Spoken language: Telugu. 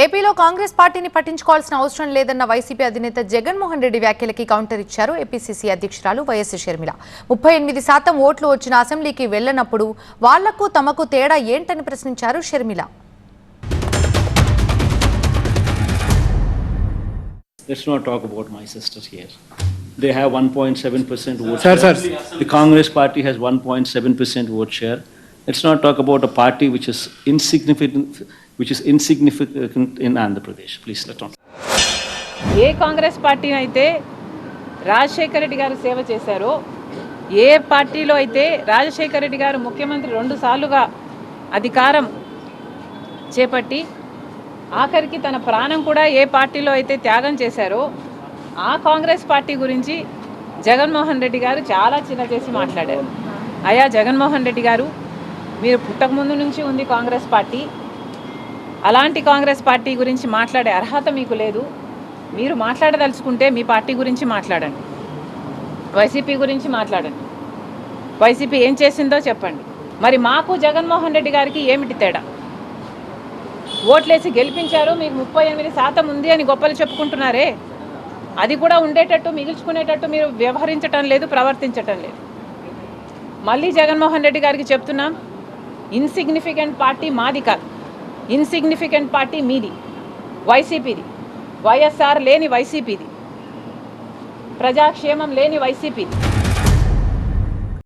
ఏపీలో కాంగ్రెస్ పార్టీని పట్టించుకోవాల్సిన అవసరం లేదన్న వైసీపీ అధినేత జగన్మోహన్ రెడ్డి వ్యాఖ్యలకి కౌంటర్ ఇచ్చారు ఏపీసీసీ అధ్యక్షురాలు వైఎస్ షర్మిల. 38% ఓట్లు వచ్చిన అసెంబ్లీకి వెళ్లనప్పుడు వాళ్లకు తమకు తేడా ఏంటని ప్రశ్నించారు Sharmila. Let's not talk about my sisters here. They have 1.7% vote share. The Congress party has 1.7% vote share. Let's not talk about a party which is insignificant in Andhra Pradesh. Please, let's not. A Congress party అయితే రాజశేఖర రెడ్డి గారు సేవ చేశారో, ఏ పార్టీలో అయితే రాజశేఖర రెడ్డి గారు ముఖ్యమంత్రి 2 సార్లుగా అధికారం చేపట్టి ఆఖరికి తన ప్రాణం కూడా ఏ పార్టీలో అయితే త్యాగం చేశారో ఆ కాంగ్రెస్ పార్టీ గురించి జగన్మోహన్ రెడ్డి గారు చాలా చిన్న చేసి మాట్లాడారు. అయ్యా జగన్మోహన్ రెడ్డి గారు, మీరు పుట్టకముందు నుంచి ఉంది కాంగ్రెస్ పార్టీ. అలాంటి కాంగ్రెస్ పార్టీ గురించి మాట్లాడే అర్హత మీకు లేదు. మీరు మాట్లాడదలుచుకుంటే మీ పార్టీ గురించి మాట్లాడండి, వైసీపీ గురించి మాట్లాడండి, వైసీపీ ఏం చేసిందో చెప్పండి. మరి మాకు జగన్మోహన్ రెడ్డి గారికి ఏమిటి తేడా? ఓట్లేసి గెలిపించారు, మీకు 38% ఉంది అని గొప్పలు చెప్పుకుంటున్నారే, అది కూడా ఉండేటట్టు మిగిల్చుకునేటట్టు మీరు వ్యవహరించటం లేదు, ప్రవర్తించటం లేదు. మళ్ళీ జగన్మోహన్ రెడ్డి గారికి చెప్తున్నాం, ఇన్సిగ్నిఫికెంట్ పార్టీ మాది కాదు, ఇన్సిగ్నిఫికెంట్ పార్టీ మీది, వైసీపీది. వైఎస్ఆర్ లేని వైసీపీది, ప్రజాక్షేమం లేని వైసీపీది.